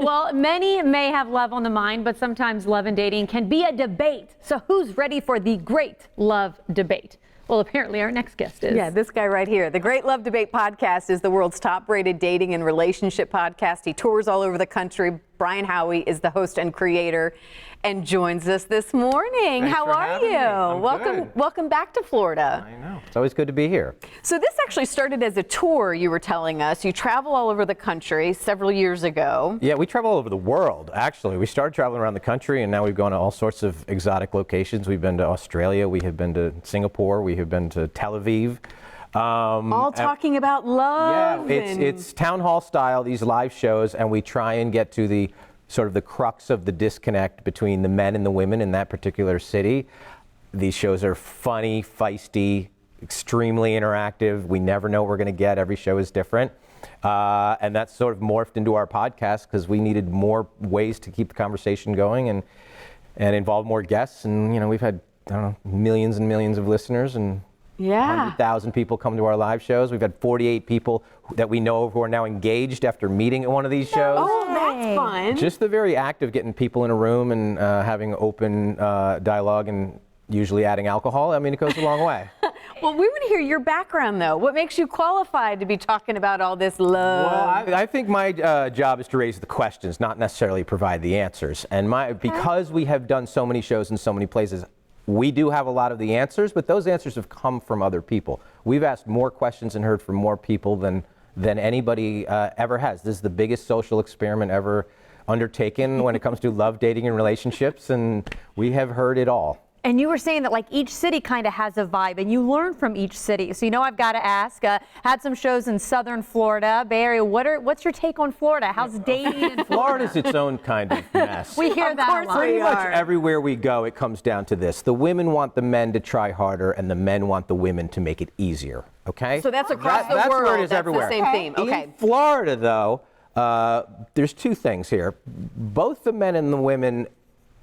Well, many may have love on the mind, but sometimes love and dating can be a debate. So who's ready for the great love debate? Well, apparently our next guest is. Yeah, this guy right here. The Great Love Debate podcast is the world's top-rated dating and relationship podcast. He tours all over the country. Brian Howie is the host and creator and joins us this morning. Thanks How for are having you? me. I'm good. Welcome back to Florida. I know. It's always good to be here. So this actually started as a tour, you were telling us. You travel all over the country several years ago. Yeah, we travel all over the world, actually. We started traveling around the country, and now we've gone to all sorts of exotic locations. We've been to Australia. We have been to Singapore. We have been to Tel Aviv. All talking about love. Yeah, it's town hall style, these live shows, and we try and get to the sort of the crux of the disconnect between the men and the women in that particular city. These shows are funny, feisty, extremely interactive. We never know what we're going to get. Every show is different. And that's sort of morphed into our podcast because we needed more ways to keep the conversation going and involve more guests. And, you know, we've had, I don't know, millions and millions of listeners and 100,000 people come to our live shows. We've had 48 people that we know of who are now engaged after meeting at one of these shows. Oh, that's fun. Just the very act of getting people in a room and having open dialogue and usually adding alcohol, I mean, it goes a long way. Well, we want to hear your background, though. What makes you qualified to be talking about all this love? Well, I think my job is to raise the questions, not necessarily provide the answers. And because we have done so many shows in so many places, we do have a lot of the answers, but those answers have come from other people. We've asked more questions and heard from more people than anybody ever has. This is the biggest social experiment ever undertaken when it comes to love, dating, and relationships, and we have heard it all. And you were saying that like each city kind of has a vibe and you learn from each city. So, you know, I've got to ask, had some shows in Southern Florida, Bay Area. What's your take on Florida? How's dating in Florida? Florida's its own kind of mess. We hear that a lot. Pretty much everywhere we go, it comes down to this. The women want the men to try harder and the men want the women to make it easier, okay? So that's across the that's world. Where it is That's everywhere. the same theme. Okay. In Florida, though, there's two things here. Both the men and the women,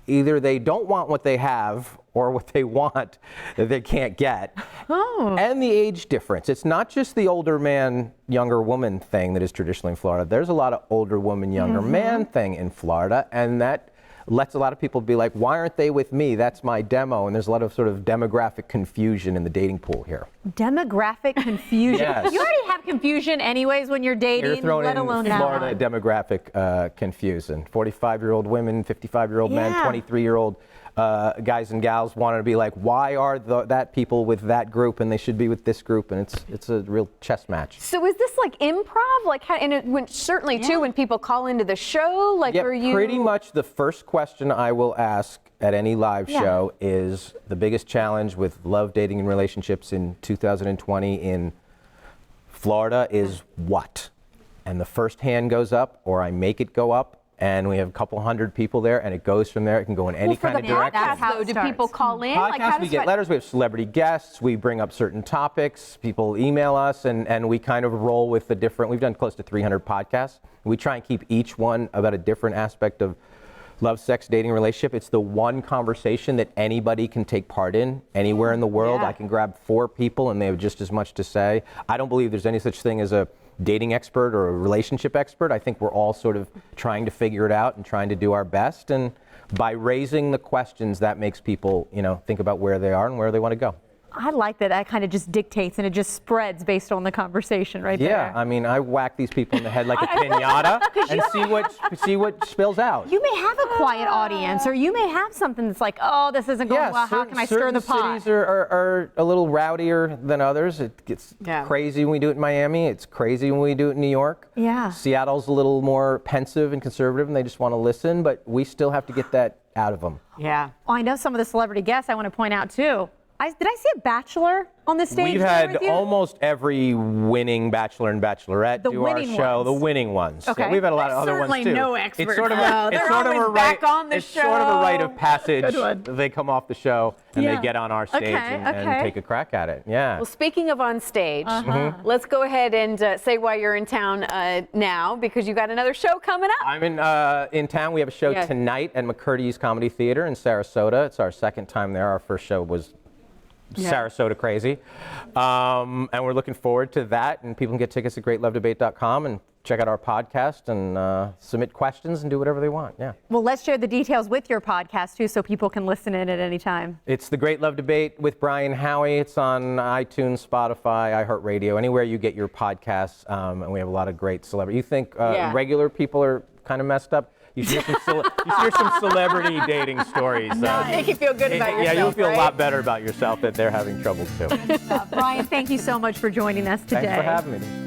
either they don't want what they have or what they want that they can't get. Oh. And the age difference. It's not just the older man, younger woman thing that is traditionally in Florida. There's a lot of older woman, younger man thing in Florida, and that lets a lot of people be like, why aren't they with me? That's my demo. And there's a lot of sort of demographic confusion in the dating pool here. Demographic confusion? Yes. You already have confusion anyways when you're dating, You're throwing let in alone Florida that. demographic confusion. 45-year-old women, 55-year-old men, 23-year-old guys and gals wanting to be like, why are that people with that group and they should be with this group? And it's a real chess match. So is this like improv? Like, certainly too when people call into the show, like, are you? Pretty much the first question I will ask at any live show is the biggest challenge with love, dating, and relationships in 2020 in Florida is what? And the first hand goes up, or I make it go up. And we have a couple hundred people there, and it goes from there. It can go in any kind of direction. That's how it do starts. people call in? Podcasts, Like, how we does get letters, we have celebrity guests, we bring up certain topics, people email us, and we kind of roll with the different, we've done close to 300 podcasts. We try and keep each one about a different aspect of love, sex, dating, relationship. It's the one conversation that anybody can take part in anywhere in the world. I can grab 4 people and they have just as much to say. I don't believe there's any such thing as a dating expert or a relationship expert. I think we're all sort of trying to figure it out and trying to do our best. And by raising the questions, that makes people, you know, think about where they are and where they want to go. I like that. That kind of just dictates and it just spreads based on the conversation right there. Yeah, I mean, I whack these people in the head like a piñata and see what spills out. You may have a quiet audience, or you may have something that's like, oh, this isn't going well. How can I stir the pot? Certain cities are a little rowdier than others. It gets crazy when we do it in Miami. It's crazy when we do it in New York. Yeah. Seattle's a little more pensive and conservative, and they just want to listen, but we still have to get that out of them. Yeah. Well, I know some of the celebrity guests I want to point out too. Did I see a Bachelor on the stage? We've had almost every winning Bachelor and Bachelorette do our show. The winning ones. Okay. Yeah, we've had a lot of other ones too. Certainly no experts. It's sort of a, They're always back on the show. It's sort of a rite of passage. They come off the show and they get on our stage and take a crack at it. Yeah. Well, speaking of on stage, let's go ahead and say why you're in town now, because you got another show coming up. I'm in town. We have a show tonight at McCurdy's Comedy Theater in Sarasota. It's our second time there. Our first show was Sarasota crazy. And we're looking forward to that. And people can get tickets at greatlovedebate.com and check out our podcast and submit questions and do whatever they want. Yeah. Well, let's share the details with your podcast too, so people can listen in at any time. It's The Great Love Debate with Brian Howie. It's on iTunes, Spotify, iHeartRadio, anywhere you get your podcasts. And we have a lot of great celebrities. You think regular people are kind of messed up? You should hear some celebrity dating stories. Make you feel good about yourself. Yeah, you'll feel right? a lot better about yourself that they're having trouble too. Brian, thank you so much for joining us today. Thanks for having me.